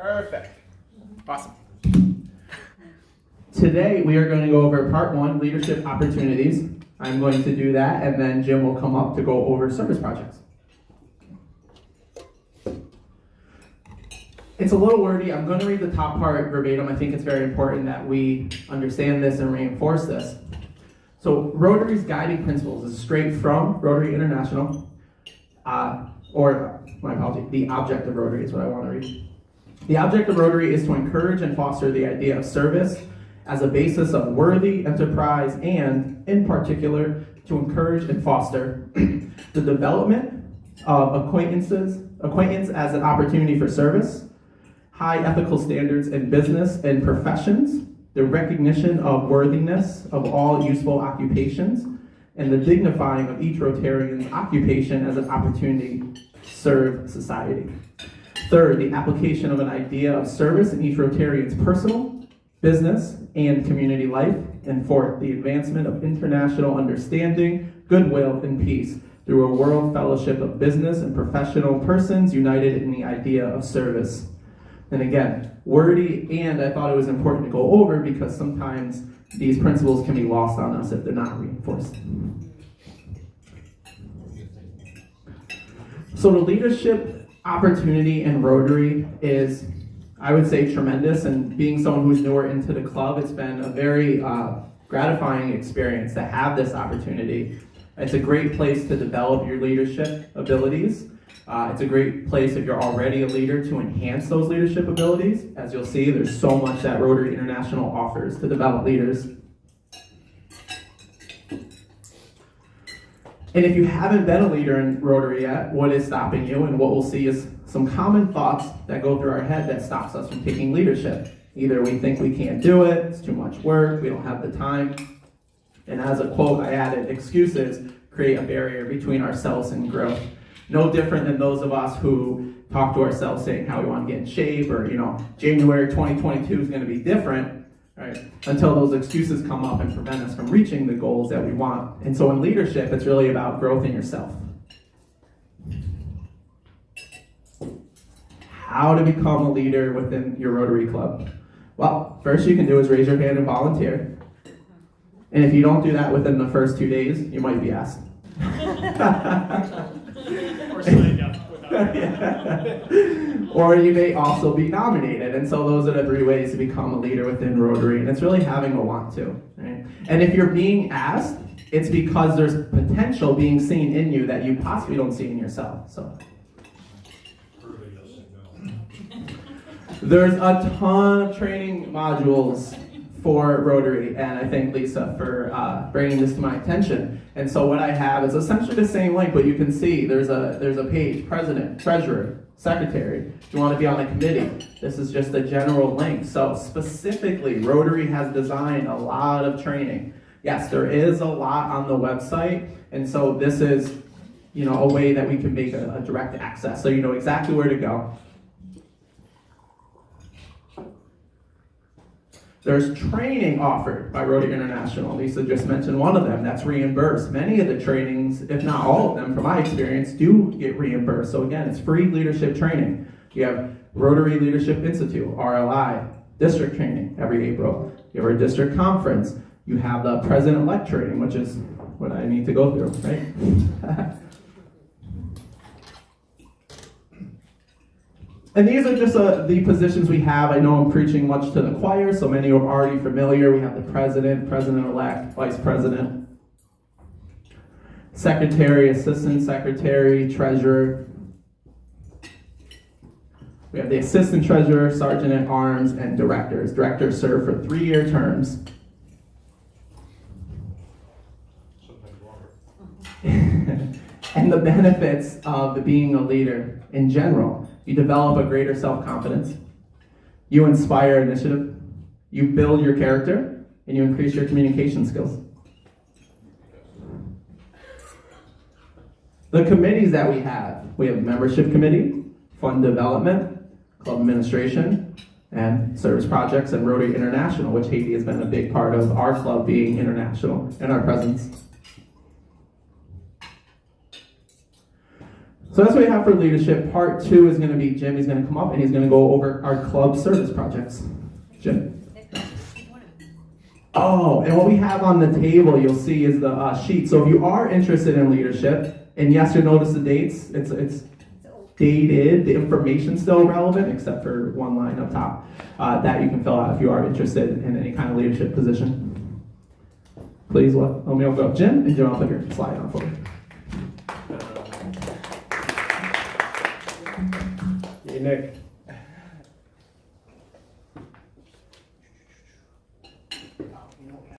Perfect. Awesome. Today we are going to go over part one, leadership opportunities. I'm going to do that, and then Jim will come up to go over service projects. It's a little wordy. I'm going to read the top part verbatim. I think it's very important that we understand this and reinforce this. So Rotary's guiding principles is straight from Rotary International, or my apology, the object of Rotary is what I want to read. The object of Rotary is to encourage and foster the idea of service as a basis of worthy enterprise and, in particular, to encourage and foster the development of acquaintance as an opportunity for service, high ethical standards in business and professions, the recognition of worthiness of all useful occupations, and the dignifying of each Rotarian's occupation as an opportunity to serve society. Third, the application of an idea of service in each Rotarian's personal, business, and community life. And fourth, the advancement of international understanding, goodwill, and peace through a world fellowship of business and professional persons united in the idea of service. And again, wordy, and I thought it was important to go over because sometimes these principles can be lost on us if they're not reinforced. So the leadership opportunity in Rotary is, I would say, tremendous, and being someone who's newer into the club, it's been a very gratifying experience to have this opportunity. It's a great place to develop your leadership abilities. It's a great place if you're already a leader to enhance those leadership abilities. As you'll see, there's so much that Rotary International offers to develop leaders. And if you haven't been a leader in Rotary yet, what is stopping you? And what we'll see is some common thoughts that go through our head that stops us from taking leadership. Either we think we can't do it, it's too much work, we don't have the time. And as a quote, I added, excuses create a barrier between ourselves and growth. No different than those of us who talk to ourselves saying how we want to get in shape, or January 2022 is going to be different, right? Until those excuses come up and prevent us from reaching the goals that we want. And so in leadership, it's really about growth in yourself. How to become a leader within your Rotary Club? Well, first you can do is raise your hand and volunteer. And if you don't do that within the first 2 days, you might be asked. Or signed up without Or you may also be nominated. And so those are the 3 ways to become a leader within Rotary. And it's really having a want to. Right? And if you're being asked, it's because there's potential being seen in you that you possibly don't see in yourself. So there's a ton of training modules for Rotary, and I thank Lisa for bringing this to my attention. And so what I have is essentially the same link, but you can see there's a page, president, treasurer, secretary. If you want to be on a committee, this is just a general link. So specifically, Rotary has designed a lot of training. Yes, there is a lot on the website, and so this is a way that we can make a direct access, so you know exactly where to go. There's training offered by Rotary International. Lisa just mentioned one of them that's reimbursed. Many of the trainings, if not all of them, from my experience, do get reimbursed. So again, it's free leadership training. You have Rotary Leadership Institute, RLI, district training every April. You have our district conference. You have the president-elect training, which is what I need to go through, right? And these are just the positions we have. I know I'm preaching much to the choir, so many are already familiar. We have the president, president-elect, vice president, secretary, assistant secretary, treasurer. We have the assistant treasurer, sergeant at arms, and directors. Directors serve for 3-year terms. And the benefits of being a leader in general. You develop a greater self-confidence. You inspire initiative. You build your character, and you increase your communication skills. The committees that we have membership committee, fund development, club administration, and service projects, and Rotary International, which Haiti has been a big part of our club being international and our presence. So that's what we have for leadership. Part 2 is going to be Jim. He's going to come up and he's going to go over our club service projects. Jim. Oh, and what we have on the table, you'll see, is the sheet. So if you are interested in leadership, and yes, you'll notice the dates. It's dated. The information's still relevant, except for one line up top that you can fill out if you are interested in any kind of leadership position. Please let me go up Jim, and Jim, I'll put your slide on for you. Hey, Nick.